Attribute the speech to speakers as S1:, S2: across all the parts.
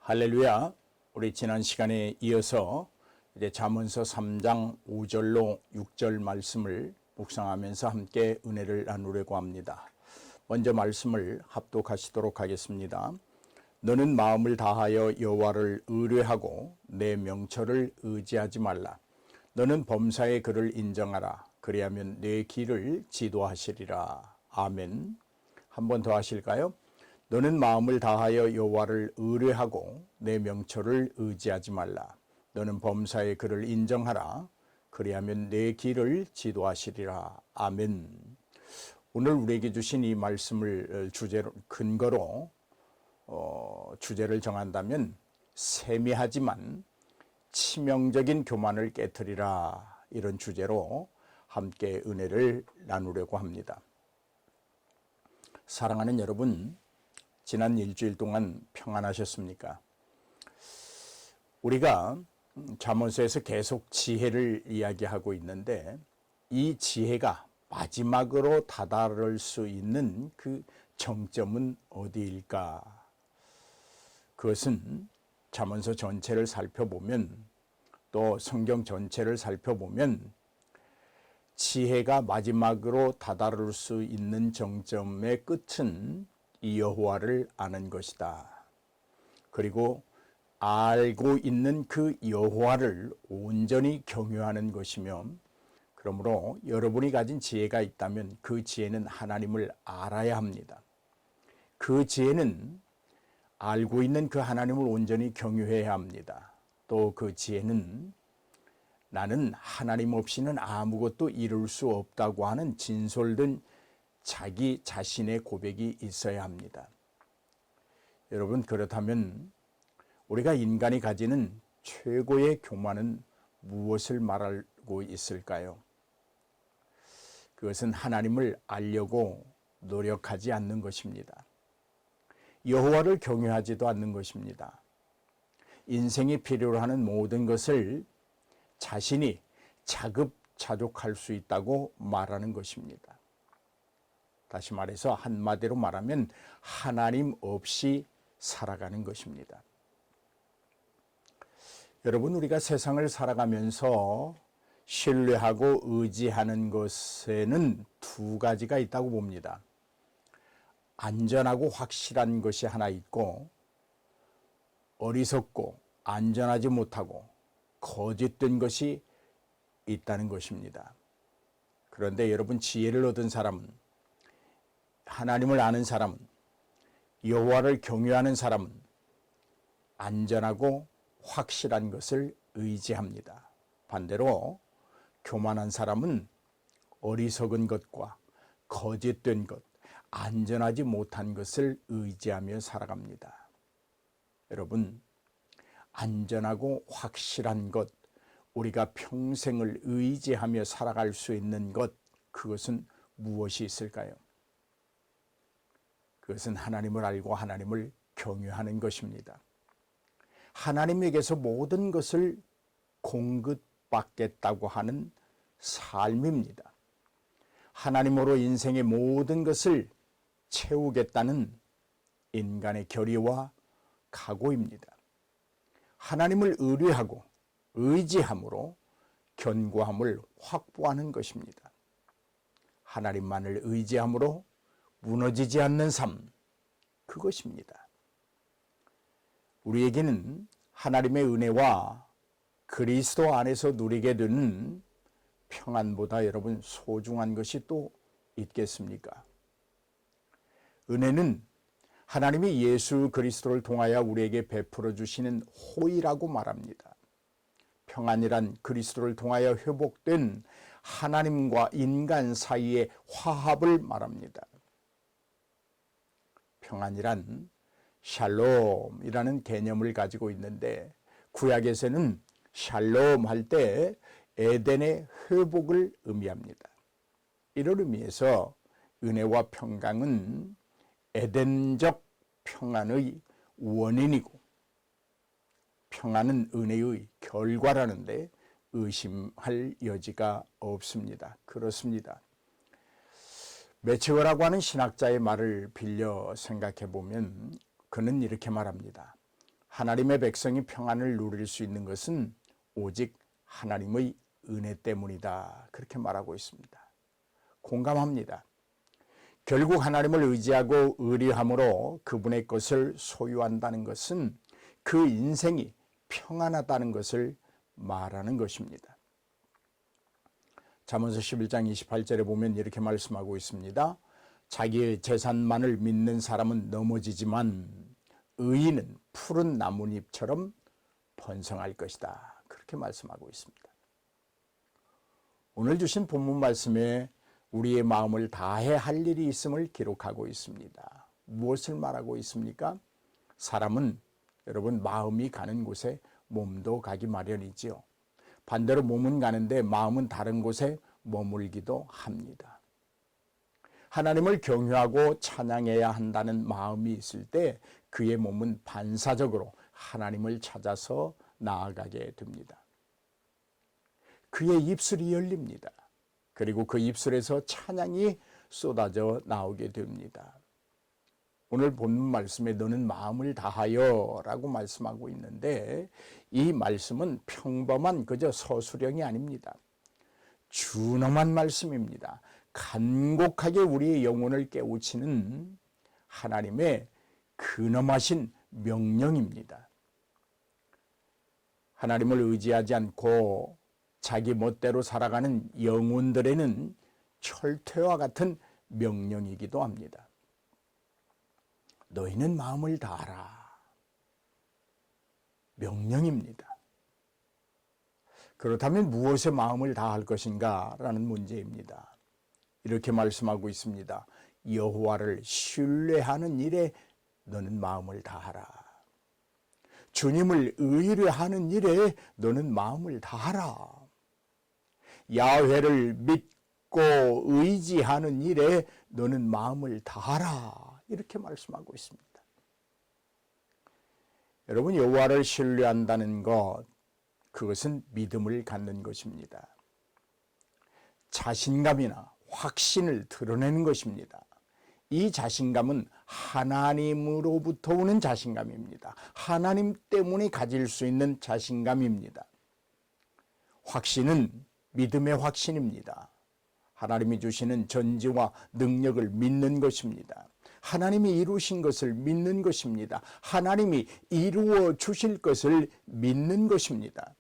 S1: 할렐루야. 우리 지난 시간에 이어서 이제 잠언서 3장 5절로 6절 말씀을 묵상하면서 함께 은혜를 나누려고 합니다. 먼저 말씀을 합독하시도록 하겠습니다. 너는 마음을 다하여 여호와를 의뢰하고 내 명철을 의지하지 말라. 너는 범사의 그를 인정하라. 그리하면 내 길을 지도하시리라. 아멘. 한 번 더 하실까요? 너는 마음을 다하여 여호와를 의뢰하고 내 명철을 의지하지 말라. 너는 범사의 그를 인정하라. 그리하면 내 길을 지도하시리라. 아멘. 오늘 우리에게 주신 이 말씀을 주제로 근거로 주제를 정한다면 세미하지만 치명적인 교만을 깨트리라, 이런 주제로 함께 은혜를 나누려고 합니다. 사랑하는 여러분, 지난 일주일 동안 평안하셨습니까? 우리가 잠언서에서 계속 지혜를 이야기하고 있는데, 이 지혜가 마지막으로 다다를 수 있는 그 정점은 어디일까? 그것은 잠언서 전체를 살펴보면, 또 성경 전체를 살펴보면 지혜가 마지막으로 다다를 수 있는 정점의 끝은 이 여호와를 아는 것이다. 그리고 알고 있는 그 여호와를 온전히 경외하는 것이며, 그러므로 여러분이 가진 지혜가 있다면 그 지혜는 하나님을 알아야 합니다. 그 지혜는 알고 있는 그 하나님을 온전히 경외해야 합니다. 또 그 지혜는 나는 하나님 없이는 아무것도 이룰 수 없다고 하는 진솔된 자기 자신의 고백이 있어야 합니다. 여러분, 그렇다면 우리가 인간이 가지는 최고의 교만은 무엇을 말하고 있을까요? 그것은 하나님을 알려고 노력하지 않는 것입니다. 여호와를 경외하지도 않는 것입니다. 인생이 필요로 하는 모든 것을 자신이 자급자족할 수 있다고 말하는 것입니다. 다시 말해서 한마디로 말하면 하나님 없이 살아가는 것입니다. 여러분, 우리가 세상을 살아가면서 신뢰하고 의지하는 것에는 두 가지가 있다고 봅니다. 안전하고 확실한 것이 하나 있고, 어리석고 안전하지 못하고 거짓된 것이 있다는 것입니다. 그런데 여러분, 지혜를 얻은 사람은, 하나님을 아는 사람은, 여호와를 경외하는 사람은 안전하고 확실한 것을 의지합니다. 반대로 교만한 사람은 어리석은 것과 거짓된 것, 안전하지 못한 것을 의지하며 살아갑니다. 여러분, 안전하고 확실한 것, 우리가 평생을 의지하며 살아갈 수 있는 것, 그것은 무엇이 있을까요? 그것은 하나님을 알고 하나님을 경외하는 것입니다. 하나님에게서 모든 것을 공급받겠다고 하는 삶입니다. 하나님으로 인생의 모든 것을 채우겠다는 인간의 결의와 각오입니다. 하나님을 의뢰하고 의지함으로 견고함을 확보하는 것입니다. 하나님만을 의지함으로 무너지지 않는 삶, 그것입니다. 우리에게는 하나님의 은혜와 그리스도 안에서 누리게 되는 평안보다 여러분 소중한 것이 또 있겠습니까? 은혜는 하나님이 예수 그리스도를 통하여 우리에게 베풀어 주시는 호의라고 말합니다. 평안이란 그리스도를 통하여 회복된 하나님과 인간 사이의 화합을 말합니다. 평안이란 샬롬이라는 개념을 가지고 있는데, 구약에서는 샬롬 할 때 에덴의 회복을 의미합니다. 이런 의미에서 은혜와 평강은 에덴적 평안의 원인이고, 평안은 은혜의 결과라는데 의심할 여지가 없습니다. 그렇습니다. 매치거라고 하는 신학자의 말을 빌려 생각해 보면 그는 이렇게 말합니다. 하나님의 백성이 평안을 누릴 수 있는 것은 오직 하나님의 은혜 때문이다. 그렇게 말하고 있습니다. 공감합니다. 결국 하나님을 의지하고 의리함으로 그분의 것을 소유한다는 것은 그 인생이 평안하다는 것을 말하는 것입니다. 잠언서 11장 28절에 보면 이렇게 말씀하고 있습니다. 자기의 재산만을 믿는 사람은 넘어지지만 의인은 푸른 나뭇잎처럼 번성할 것이다. 그렇게 말씀하고 있습니다. 오늘 주신 본문 말씀에 우리의 마음을 다해 할 일이 있음을 기록하고 있습니다. 무엇을 말하고 있습니까? 사람은 여러분 마음이 가는 곳에 몸도 가기 마련이지요. 반대로 몸은 가는데 마음은 다른 곳에 머물기도 합니다. 하나님을 경외하고 찬양해야 한다는 마음이 있을 때 그의 몸은 반사적으로 하나님을 찾아서 나아가게 됩니다. 그의 입술이 열립니다. 그리고 그 입술에서 찬양이 쏟아져 나오게 됩니다. 오늘 본문 말씀에 너는 마음을 다하여 라고 말씀하고 있는데 이 말씀은 평범한 그저 서술형이 아닙니다. 준엄한 말씀입니다. 간곡하게 우리의 영혼을 깨우치는 하나님의 근엄하신 명령입니다. 하나님을 의지하지 않고 자기 멋대로 살아가는 영혼들에는 철퇴와 같은 명령이기도 합니다. 너희는 마음을 다하라. 명령입니다. 그렇다면 무엇에 마음을 다할 것인가 라는 문제입니다. 이렇게 말씀하고 있습니다. 여호와를 신뢰하는 일에 너는 마음을 다하라. 주님을 의뢰하는 일에 너는 마음을 다하라. 야훼를 믿고 의지하는 일에 너는 마음을 다하라. 이렇게 말씀하고 있습니다. 여러분, 여호와를 신뢰한다는 것, 그것은 믿음을 갖는 것입니다. 자신감이나 확신을 드러내는 것입니다. 이 자신감은 하나님으로부터 오는 자신감입니다. 하나님 때문에 가질 수 있는 자신감입니다. 확신은 믿음의 확신입니다. 하나님이 주시는 전지와 능력을 믿는 것입니다. 하나님이 이루신 것을 믿는 것입니다. 하나님이 이루어 주실 것을 믿는 것입니다.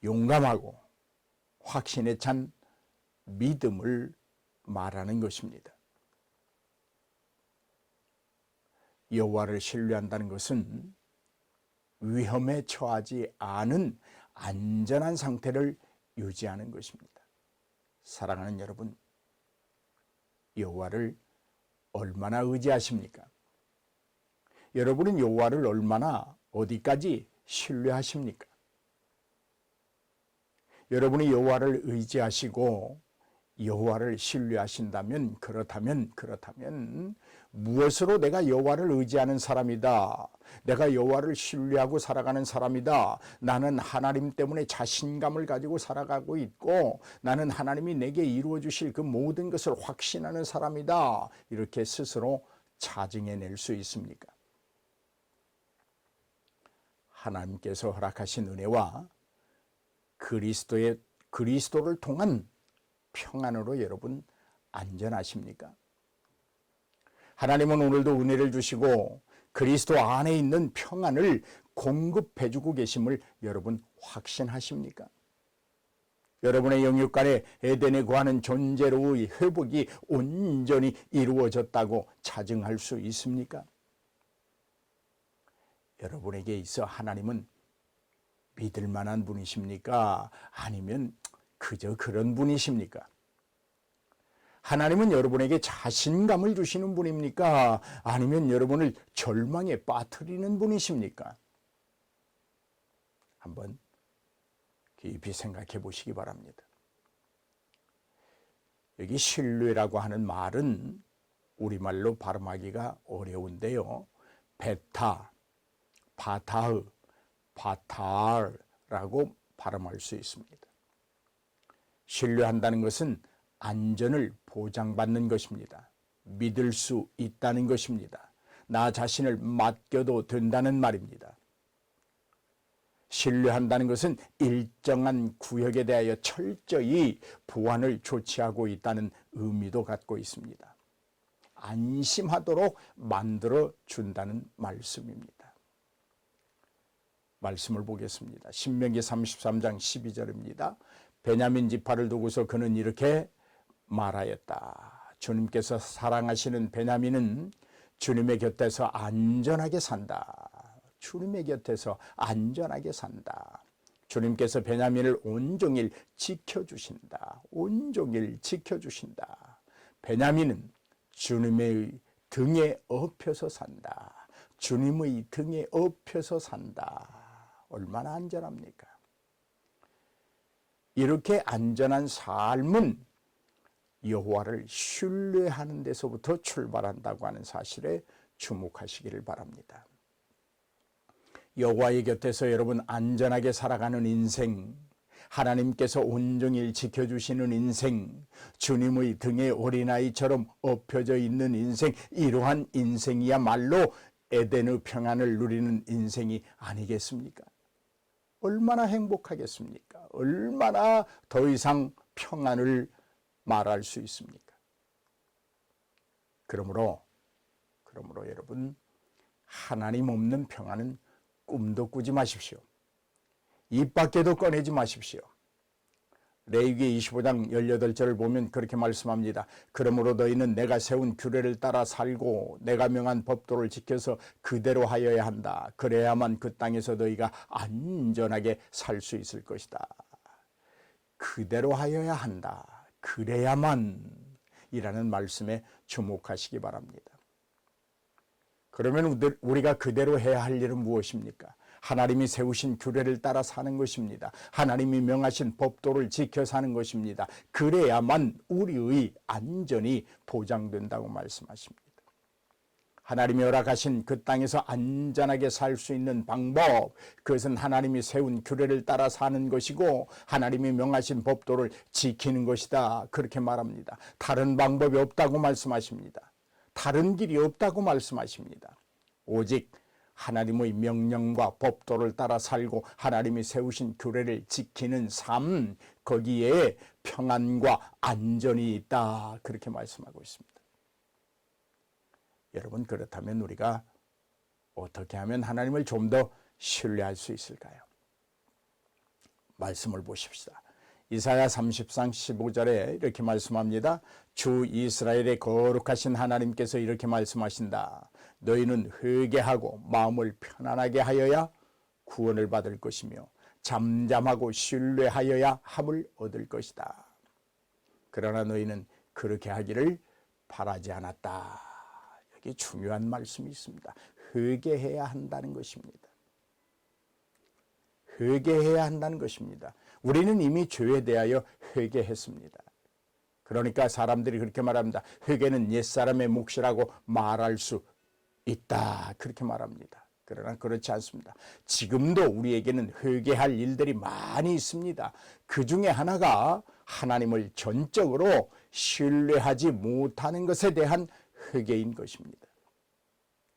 S1: 용감하고 확신에 찬 믿음을 말하는 것입니다. 여호와를 신뢰한다는 것은 위험에 처하지 않은 안전한 상태를 유지하는 것입니다. 사랑하는 여러분, 여호와를 얼마나 의지하십니까? 여러분은 여호와를 얼마나 어디까지 신뢰하십니까? 여러분이 여호와를 의지하시고 여호와를 신뢰하신다면 그렇다면 무엇으로 내가 여호와를 의지하는 사람이다. 내가 여호와를 신뢰하고 살아가는 사람이다. 나는 하나님 때문에 자신감을 가지고 살아가고 있고 나는 하나님이 내게 이루어 주실 그 모든 것을 확신하는 사람이다. 이렇게 스스로 자증해낼 수 있습니까? 하나님께서 허락하신 은혜와 그리스도를 통한 평안으로 여러분 안전하십니까? 하나님은 오늘도 은혜를 주시고 그리스도 안에 있는 평안을 공급해 주고 계심을 여러분 확신하십니까? 여러분의 영육간에 에덴에 거하는 존재로의 회복이 온전히 이루어졌다고 자증할 수 있습니까? 여러분에게 있어 하나님은 믿을 만한 분이십니까? 아니면 그저 그런 분이십니까? 하나님은 여러분에게 자신감을 주시는 분입니까? 아니면 여러분을 절망에 빠뜨리는 분이십니까? 한번 깊이 생각해 보시기 바랍니다. 여기 신뢰라고 하는 말은 우리말로 발음하기가 어려운데요. 베타, 바타흐, 바탈라고 발음할 수 있습니다. 신뢰한다는 것은 안전을 보장받는 것입니다. 믿을 수 있다는 것입니다. 나 자신을 맡겨도 된다는 말입니다. 신뢰한다는 것은 일정한 구역에 대하여 철저히 보안을 조치하고 있다는 의미도 갖고 있습니다. 안심하도록 만들어 준다는 말씀입니다. 말씀을 보겠습니다. 신명기 33장 12절입니다. 베냐민 지파를 두고서 그는 이렇게 말하였다. 주님께서 사랑하시는 베냐민은 주님의 곁에서 안전하게 산다. 주님의 곁에서 안전하게 산다. 주님께서 베냐민을 온종일 지켜주신다. 온종일 지켜주신다. 베냐민은 주님의 등에 업혀서 산다. 주님의 등에 업혀서 산다. 얼마나 안전합니까? 이렇게 안전한 삶은 여호와를 신뢰하는 데서부터 출발한다고 하는 사실에 주목하시기를 바랍니다. 여호와의 곁에서 여러분 안전하게 살아가는 인생, 하나님께서 온종일 지켜주시는 인생, 주님의 등에 어린아이처럼 엎혀져 있는 인생, 이러한 인생이야말로 에덴의 평안을 누리는 인생이 아니겠습니까? 얼마나 행복하겠습니까? 얼마나 더 이상 평안을 말할 수 있습니까? 그러므로 여러분, 하나님 없는 평안은 꿈도 꾸지 마십시오. 입 밖에도 꺼내지 마십시오. 레위기 25장 18절을 보면 그렇게 말씀합니다. 그러므로 너희는 내가 세운 규례를 따라 살고 내가 명한 법도를 지켜서 그대로 하여야 한다. 그래야만 그 땅에서 너희가 안전하게 살 수 있을 것이다. 그대로 하여야 한다. 그래야만 이라는 말씀에 주목하시기 바랍니다. 그러면 우리가 그대로 해야 할 일은 무엇입니까? 하나님이 세우신 규례를 따라 사는 것입니다. 하나님이 명하신 법도를 지켜 사는 것입니다. 그래야만 우리의 안전이 보장된다고 말씀하십니다. 하나님이 허락하신 그 땅에서 안전하게 살 수 있는 방법, 그것은 하나님이 세운 규례를 따라 사는 것이고 하나님이 명하신 법도를 지키는 것이다. 그렇게 말합니다. 다른 방법이 없다고 말씀하십니다. 다른 길이 없다고 말씀하십니다. 오직 하나님의 명령과 법도를 따라 살고 하나님이 세우신 규례를 지키는 삶, 거기에 평안과 안전이 있다. 그렇게 말씀하고 있습니다. 여러분, 그렇다면 우리가 어떻게 하면 하나님을 좀 더 신뢰할 수 있을까요? 말씀을 보십시다. 이사야 30장 15절에 이렇게 말씀합니다. 주 이스라엘의 거룩하신 하나님께서 이렇게 말씀하신다. 너희는 회개하고 마음을 편안하게 하여야 구원을 받을 것이며 잠잠하고 신뢰하여야 함을 얻을 것이다. 그러나 너희는 그렇게 하기를 바라지 않았다. 여기 중요한 말씀이 있습니다. 회개해야 한다는 것입니다. 회개해야 한다는 것입니다. 우리는 이미 죄에 대하여 회개했습니다. 그러니까 사람들이 그렇게 말합니다. 회개는 옛사람의 몫이라고 말할 수 있다. 그렇게 말합니다. 그러나 그렇지 않습니다. 지금도 우리에게는 회개할 일들이 많이 있습니다. 그 중에 하나가 하나님을 전적으로 신뢰하지 못하는 것에 대한 회개인 것입니다.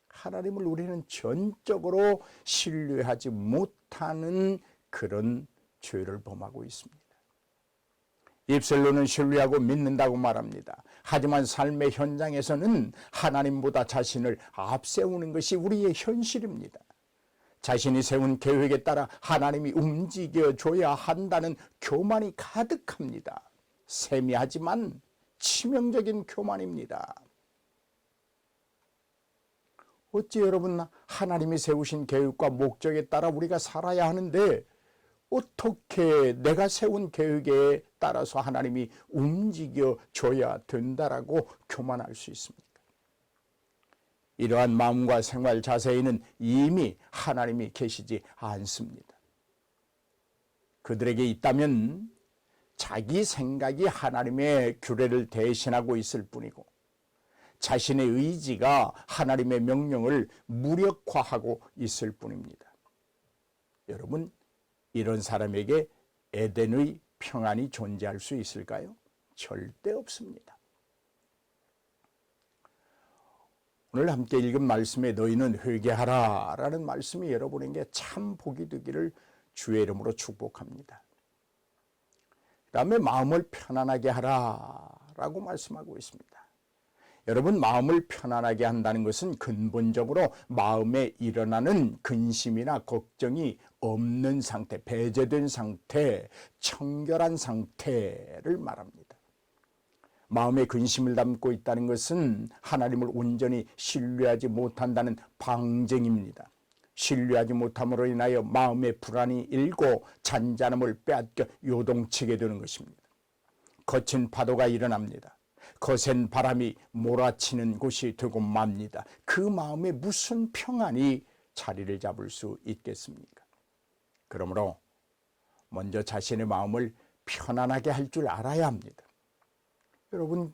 S1: 하나님을 우리는 전적으로 신뢰하지 못하는 그런 죄를 범하고 있습니다. 입술로는 신뢰하고 믿는다고 말합니다. 하지만 삶의 현장에서는 하나님보다 자신을 앞세우는 것이 우리의 현실입니다. 자신이 세운 계획에 따라 하나님이 움직여줘야 한다는 교만이 가득합니다. 세미하지만 치명적인 교만입니다. 어찌 여러분, 하나님이 세우신 계획과 목적에 따라 우리가 살아야 하는데 어떻게 내가 세운 계획에 따라서 하나님이 움직여줘야 된다라고 교만할 수 있습니까? 이러한 마음과 생활 자세에는 이미 하나님이 계시지 않습니다. 그들에게 있다면 자기 생각이 하나님의 규례를 대신하고 있을 뿐이고 자신의 의지가 하나님의 명령을 무력화하고 있을 뿐입니다. 여러분, 이런 사람에게 에덴의 평안이 존재할 수 있을까요? 절대 없습니다. 오늘 함께 읽은 말씀에 너희는 회개하라 라는 말씀이 여러분에게 참 복이 되기를 주의 이름으로 축복합니다. 그 다음에 마음을 편안하게 하라 라고 말씀하고 있습니다. 여러분, 마음을 편안하게 한다는 것은 근본적으로 마음에 일어나는 근심이나 걱정이 없는 상태, 배제된 상태, 청결한 상태를 말합니다. 마음에 근심을 담고 있다는 것은 하나님을 온전히 신뢰하지 못한다는 방증입니다. 신뢰하지 못함으로 인하여 마음의 불안이 일고 잔잔함을 빼앗겨 요동치게 되는 것입니다. 거친 파도가 일어납니다. 거센 바람이 몰아치는 곳이 되고 맙니다. 그 마음에 무슨 평안이 자리를 잡을 수 있겠습니까? 그러므로 먼저 자신의 마음을 편안하게 할 줄 알아야 합니다. 여러분,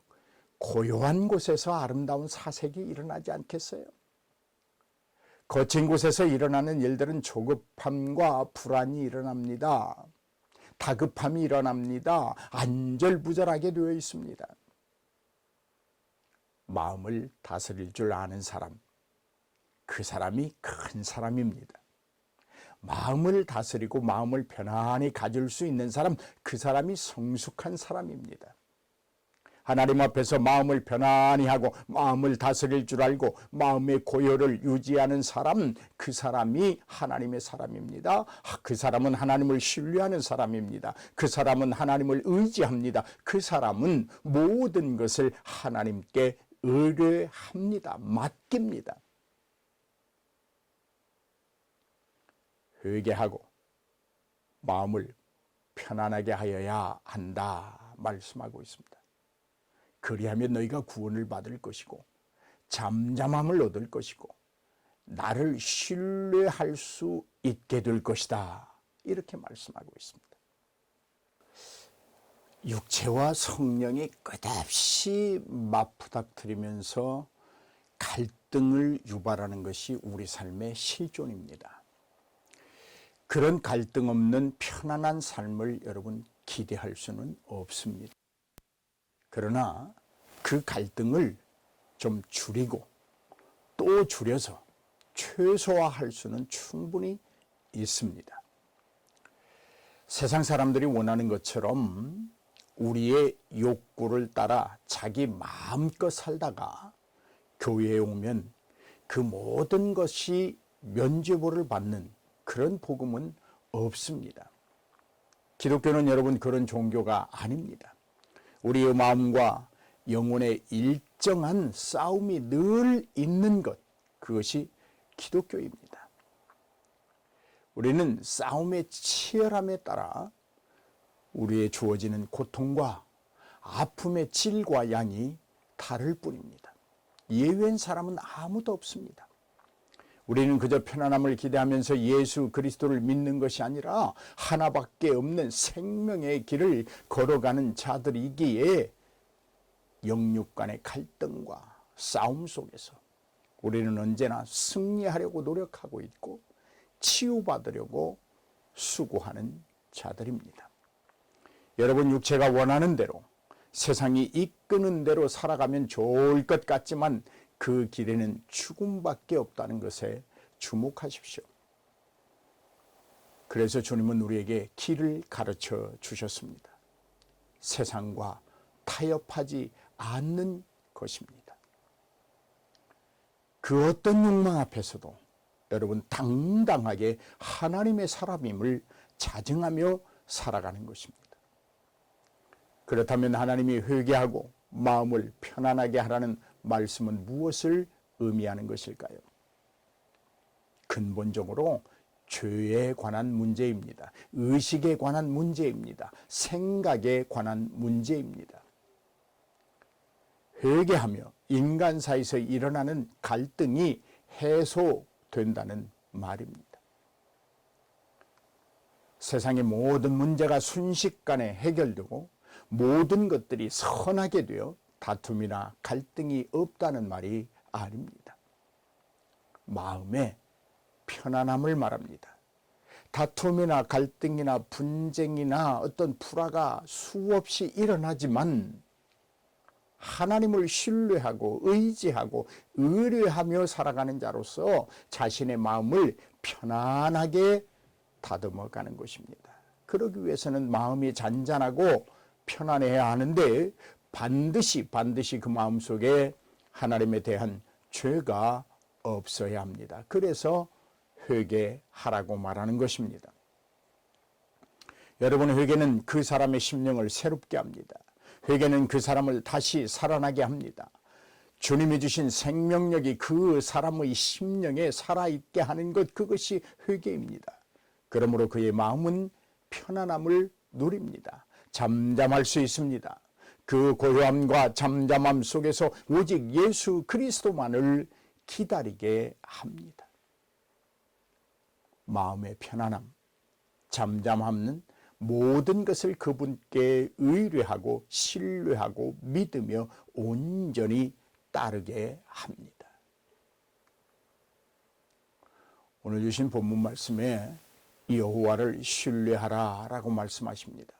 S1: 고요한 곳에서 아름다운 사색이 일어나지 않겠어요? 거친 곳에서 일어나는 일들은 조급함과 불안이 일어납니다. 다급함이 일어납니다. 안절부절하게 되어 있습니다. 마음을 다스릴 줄 아는 사람, 그 사람이 큰 사람입니다. 마음을 다스리고 마음을 편안히 가질 수 있는 사람, 그 사람이 성숙한 사람입니다. 하나님 앞에서 마음을 편안히 하고 마음을 다스릴 줄 알고 마음의 고요를 유지하는 사람, 그 사람이 하나님의 사람입니다. 그 사람은 하나님을 신뢰하는 사람입니다. 그 사람은 하나님을 의지합니다. 그 사람은 모든 것을 하나님께 의뢰합니다. 맡깁니다. 회개하고 마음을 편안하게 하여야 한다 말씀하고 있습니다. 그리하면 너희가 구원을 받을 것이고 잠잠함을 얻을 것이고 나를 신뢰할 수 있게 될 것이다. 이렇게 말씀하고 있습니다. 육체와 성령이 끝없이 맞부닥뜨리면서 갈등을 유발하는 것이 우리 삶의 실존입니다. 그런 갈등 없는 편안한 삶을 여러분 기대할 수는 없습니다. 그러나 그 갈등을 좀 줄이고 또 줄여서 최소화할 수는 충분히 있습니다. 세상 사람들이 원하는 것처럼 우리의 욕구를 따라 자기 마음껏 살다가 교회에 오면 그 모든 것이 면죄부를 받는 그런 복음은 없습니다. 기독교는 여러분 그런 종교가 아닙니다. 우리의 마음과 영혼의 일정한 싸움이 늘 있는 것, 그것이 기독교입니다. 우리는 싸움의 치열함에 따라 우리의 주어지는 고통과 아픔의 질과 양이 다를 뿐입니다. 예외인 사람은 아무도 없습니다. 우리는 그저 편안함을 기대하면서 예수 그리스도를 믿는 것이 아니라 하나밖에 없는 생명의 길을 걸어가는 자들이기에 영육 간의 갈등과 싸움 속에서 우리는 언제나 승리하려고 노력하고 있고 치유받으려고 수고하는 자들입니다. 여러분, 육체가 원하는 대로 세상이 이끄는 대로 살아가면 좋을 것 같지만 그 길에는 죽음밖에 없다는 것에 주목하십시오. 그래서 주님은 우리에게 길을 가르쳐 주셨습니다. 세상과 타협하지 않는 것입니다. 그 어떤 욕망 앞에서도 여러분 당당하게 하나님의 사람임을 자증하며 살아가는 것입니다. 그렇다면 하나님이 회개하고 마음을 편안하게 하라는 말씀은 무엇을 의미하는 것일까요? 근본적으로 죄에 관한 문제입니다. 의식에 관한 문제입니다. 생각에 관한 문제입니다. 회개하며 인간 사이에서 일어나는 갈등이 해소된다는 말입니다. 세상의 모든 문제가 순식간에 해결되고 모든 것들이 선하게 되어 다툼이나 갈등이 없다는 말이 아닙니다. 마음의 편안함을 말합니다. 다툼이나 갈등이나 분쟁이나 어떤 불화가 수없이 일어나지만 하나님을 신뢰하고 의지하고 의뢰하며 살아가는 자로서 자신의 마음을 편안하게 다듬어가는 것입니다. 그러기 위해서는 마음이 잔잔하고 편안해야 하는데 반드시 그 마음속에 하나님에 대한 죄가 없어야 합니다. 그래서 회개하라고 말하는 것입니다. 여러분, 회개는 그 사람의 심령을 새롭게 합니다. 회개는 그 사람을 다시 살아나게 합니다. 주님이 주신 생명력이 그 사람의 심령에 살아있게 하는 것, 그것이 회개입니다. 그러므로 그의 마음은 편안함을 누립니다. 잠잠할 수 있습니다. 그 고요함과 잠잠함 속에서 오직 예수 그리스도만을 기다리게 합니다. 마음의 편안함, 잠잠함은 모든 것을 그분께 의뢰하고 신뢰하고 믿으며 온전히 따르게 합니다. 오늘 주신 본문 말씀에 여호와를 신뢰하라 라고 말씀하십니다.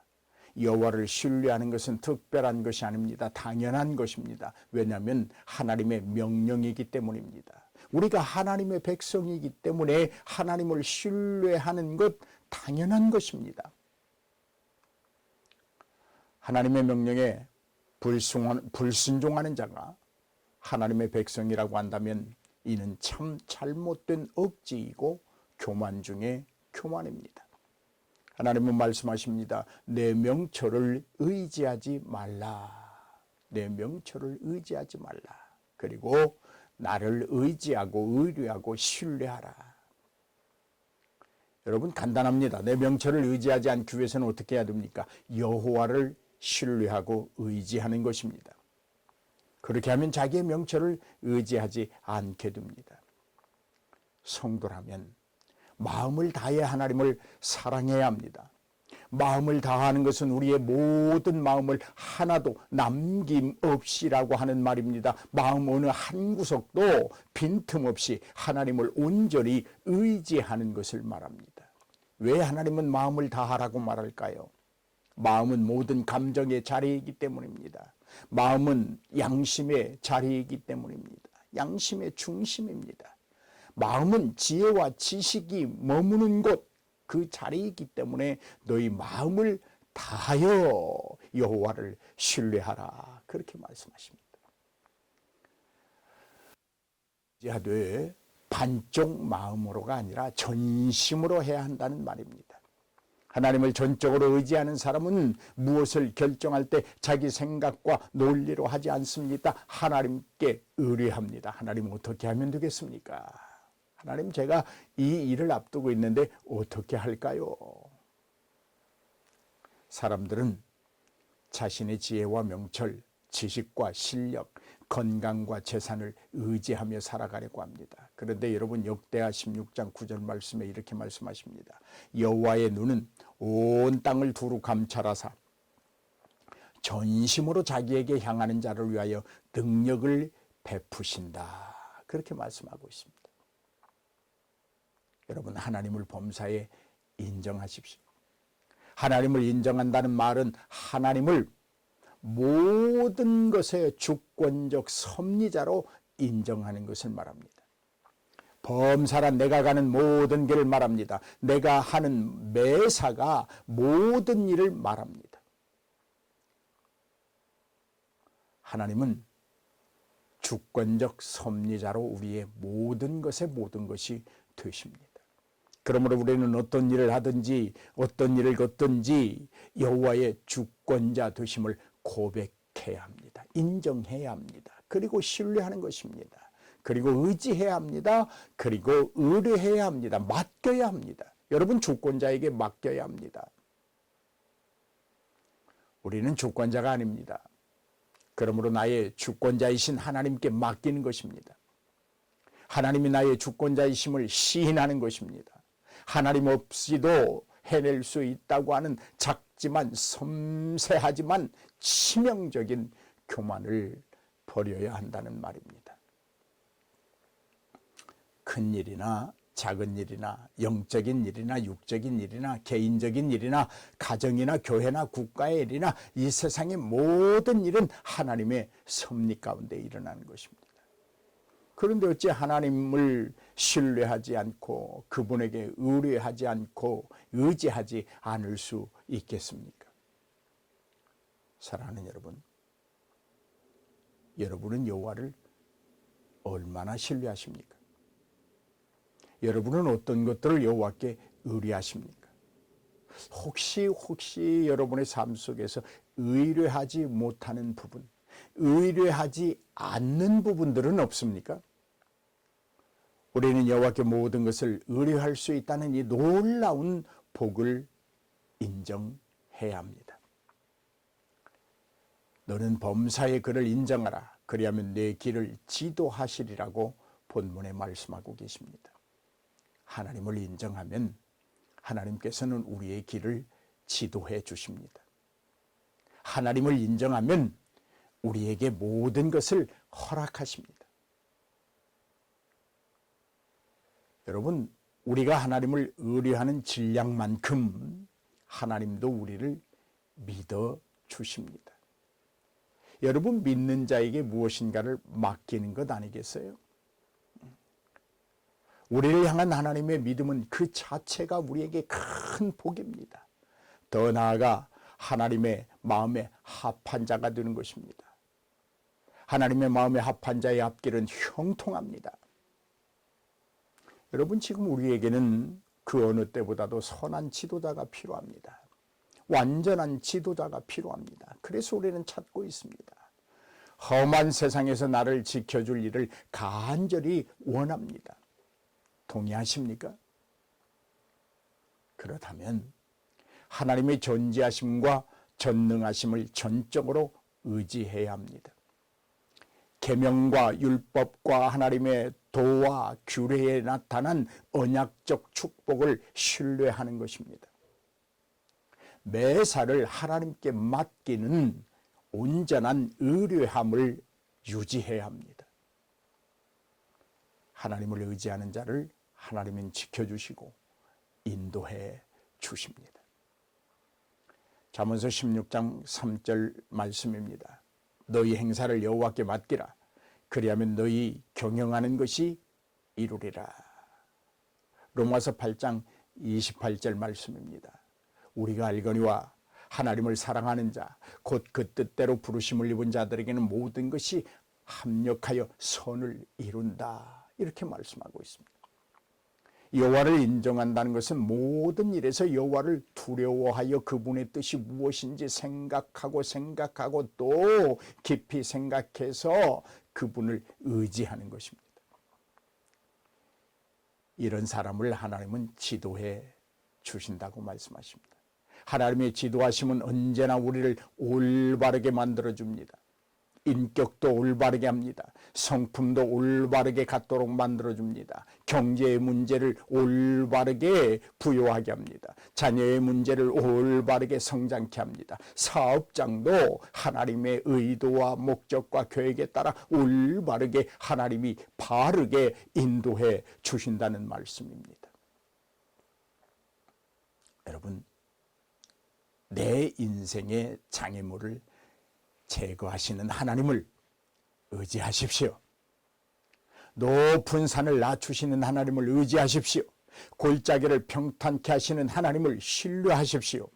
S1: 여호와를 신뢰하는 것은 특별한 것이 아닙니다. 당연한 것입니다. 왜냐하면 하나님의 명령이기 때문입니다. 우리가 하나님의 백성이기 때문에 하나님을 신뢰하는 것 당연한 것입니다. 하나님의 명령에 불순종하는 자가 하나님의 백성이라고 한다면 이는 참 잘못된 억지이고 교만 중에 교만입니다. 하나님은 말씀하십니다. 내 명철을 의지하지 말라. 내 명철을 의지하지 말라. 그리고 나를 의지하고 의뢰하고 신뢰하라. 여러분, 간단합니다. 내 명철을 의지하지 않기 위해서는 어떻게 해야 됩니까? 여호와를 신뢰하고 의지하는 것입니다. 그렇게 하면 자기의 명철을 의지하지 않게 됩니다. 성도라면 마음을 다해 하나님을 사랑해야 합니다. 마음을 다하는 것은 우리의 모든 마음을 하나도 남김없이라고 하는 말입니다. 마음 어느 한 구석도 빈틈없이 하나님을 온전히 의지하는 것을 말합니다. 왜 하나님은 마음을 다하라고 말할까요? 마음은 모든 감정의 자리이기 때문입니다. 마음은 양심의 자리이기 때문입니다. 양심의 중심입니다. 마음은 지혜와 지식이 머무는 곳, 그 자리이기 때문에 너희 마음을 다하여 여호와를 신뢰하라. 그렇게 말씀하십니다. 하되 반쪽 마음으로가 아니라 전심으로 해야 한다는 말입니다. 하나님을 전적으로 의지하는 사람은 무엇을 결정할 때 자기 생각과 논리로 하지 않습니다. 하나님께 의뢰합니다. 하나님 어떻게 하면 되겠습니까? 하나님, 제가 이 일을 앞두고 있는데 어떻게 할까요? 사람들은 자신의 지혜와 명철, 지식과 실력, 건강과 재산을 의지하며 살아가려고 합니다. 그런데 여러분, 역대하 16장 9절 말씀에 이렇게 말씀하십니다. 여호와의 눈은 온 땅을 두루 감찰하사 전심으로 자기에게 향하는 자를 위하여 능력을 베푸신다. 그렇게 말씀하고 있습니다. 여러분, 하나님을 범사에 인정하십시오. 하나님을 인정한다는 말은 하나님을 모든 것의 주권적 섭리자로 인정하는 것을 말합니다. 범사란 내가 가는 모든 길을 말합니다. 내가 하는 매사가 모든 일을 말합니다. 하나님은 주권적 섭리자로 우리의 모든 것이 되십니다. 그러므로 우리는 어떤 일을 하든지 어떤 일을 걷든지 여호와의 주권자 되심을 고백해야 합니다. 인정해야 합니다. 그리고 신뢰하는 것입니다. 그리고 의지해야 합니다. 그리고 의뢰해야 합니다. 맡겨야 합니다. 여러분, 주권자에게 맡겨야 합니다. 우리는 주권자가 아닙니다. 그러므로 나의 주권자이신 하나님께 맡기는 것입니다. 하나님이 나의 주권자이심을 시인하는 것입니다. 하나님 없이도 해낼 수 있다고 하는 작지만 섬세하지만 치명적인 교만을 버려야 한다는 말입니다. 큰일이나 작은 일이나 영적인 일이나 육적인 일이나 개인적인 일이나 가정이나 교회나 국가의 일이나 이 세상의 모든 일은 하나님의 섭리 가운데 일어나는 것입니다. 그런데 어찌 하나님을 신뢰하지 않고 그분에게 의뢰하지 않고 의지하지 않을 수 있겠습니까? 사랑하는 여러분, 여러분은 여호와를 얼마나 신뢰하십니까? 여러분은 어떤 것들을 여호와께 의뢰하십니까? 혹시 여러분의 삶 속에서 의뢰하지 못하는 부분, 의뢰하지 않는 부분들은 없습니까? 우리는 여호와께 모든 것을 의뢰할 수 있다는 이 놀라운 복을 인정해야 합니다. 너는 범사의 그를 인정하라. 그리하면 내 길을 지도하시리라고 본문에 말씀하고 계십니다. 하나님을 인정하면 하나님께서는 우리의 길을 지도해 주십니다. 하나님을 인정하면 우리에게 모든 것을 허락하십니다. 여러분, 우리가 하나님을 의뢰하는 질량만큼 하나님도 우리를 믿어 주십니다. 여러분, 믿는 자에게 무엇인가를 맡기는 것 아니겠어요? 우리를 향한 하나님의 믿음은 그 자체가 우리에게 큰 복입니다. 더 나아가 하나님의 마음에 합한 자가 되는 것입니다. 하나님의 마음에 합한 자의 앞길은 형통합니다. 여러분, 지금 우리에게는 그 어느 때보다도 선한 지도자가 필요합니다. 완전한 지도자가 필요합니다. 그래서 우리는 찾고 있습니다. 험한 세상에서 나를 지켜줄 일을 간절히 원합니다. 동의하십니까? 그렇다면 하나님의 존재하심과 전능하심을 전적으로 의지해야 합니다. 계명과 율법과 하나님의 도와 규례에 나타난 언약적 축복을 신뢰하는 것입니다. 매사를 하나님께 맡기는 온전한 의뢰함을 유지해야 합니다. 하나님을 의지하는 자를 하나님은 지켜주시고 인도해 주십니다. 잠언서 16장 3절 말씀입니다. 너희 행사를 여호와께 맡기라. 그리하면 너희 경영하는 것이 이루리라. 로마서 8장 28절 말씀입니다. 우리가 알거니와 하나님을 사랑하는 자, 곧 그 뜻대로 부르심을 입은 자들에게는 모든 것이 합력하여 선을 이룬다. 이렇게 말씀하고 있습니다. 여호와를 인정한다는 것은 모든 일에서 여호와를 두려워하여 그분의 뜻이 무엇인지 생각하고 또 깊이 생각해서 그분을 의지하는 것입니다. 이런 사람을 하나님은 지도해 주신다고 말씀하십니다. 하나님의 지도하심은 언제나 우리를 올바르게 만들어줍니다. 인격도 올바르게 합니다. 성품도 올바르게 갖도록 만들어줍니다. 경제의 문제를 올바르게 부여하게 합니다. 자녀의 문제를 올바르게 성장케 합니다. 사업장도 하나님의 의도와 목적과 계획에 따라 올바르게 하나님이 바르게 인도해 주신다는 말씀입니다. 여러분, 내 인생의 장애물을 제거하시는 하나님을 의지하십시오. 높은 산을 낮추시는 하나님을 의지하십시오. 골짜기를 평탄케 하시는 하나님을 신뢰하십시오.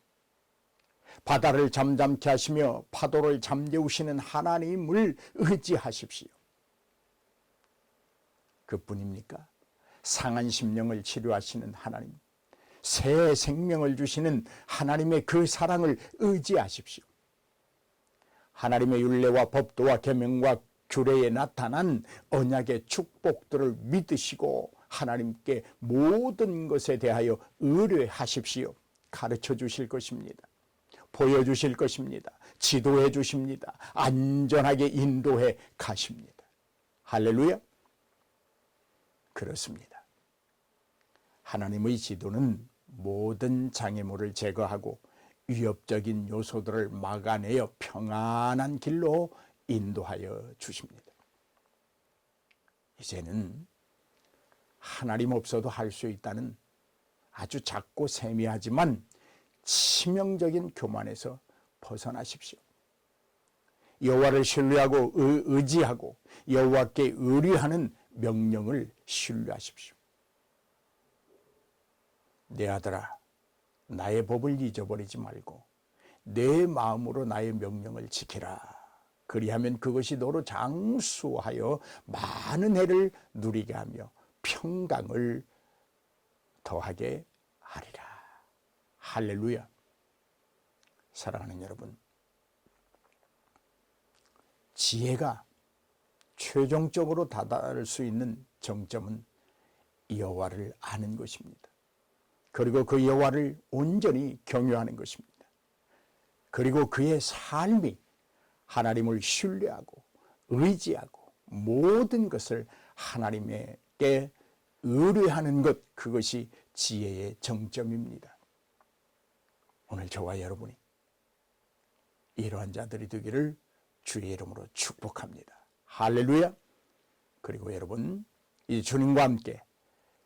S1: 바다를 잠잠케 하시며 파도를 잠재우시는 하나님을 의지하십시오. 그뿐입니까? 상한 심령을 치료하시는 하나님, 새 생명을 주시는 하나님의 그 사랑을 의지하십시오. 하나님의 율례와 법도와 계명과 규례에 나타난 언약의 축복들을 믿으시고 하나님께 모든 것에 대하여 의뢰하십시오. 가르쳐 주실 것입니다. 보여주실 것입니다. 지도해 주십니다. 안전하게 인도해 가십니다. 할렐루야. 그렇습니다. 하나님의 지도는 모든 장애물을 제거하고 위협적인 요소들을 막아내어 평안한 길로 인도하여 주십니다. 이제는 하나님 없어도 할 수 있다는 아주 작고 세미하지만 치명적인 교만에서 벗어나십시오. 여호와를 신뢰하고 의지하고 여호와께 의뢰하는 명령을 신뢰하십시오. 내 아들아, 나의 법을 잊어버리지 말고 내 마음으로 나의 명령을 지키라. 그리하면 그것이 너로 장수하여 많은 해를 누리게 하며 평강을 더하게 하리라. 할렐루야. 사랑하는 여러분, 지혜가 최종적으로 다다를 수 있는 정점은 여호와를 아는 것입니다. 그리고 그 여호와를 온전히 경외하는 것입니다. 그리고 그의 삶이 하나님을 신뢰하고 의지하고 모든 것을 하나님께 의뢰하는 것, 그것이 지혜의 정점입니다. 오늘 저와 여러분이 이러한 자들이 되기를 주의 이름으로 축복합니다. 할렐루야. 그리고 여러분, 이 주님과 함께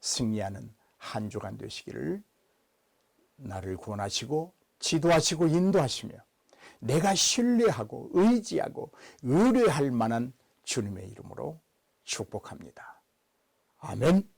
S1: 승리하는 한 주간 되시기를 나를 구원하시고 지도하시고 인도하시며 내가 신뢰하고 의지하고 의뢰할 만한 주님의 이름으로 축복합니다. 아멘.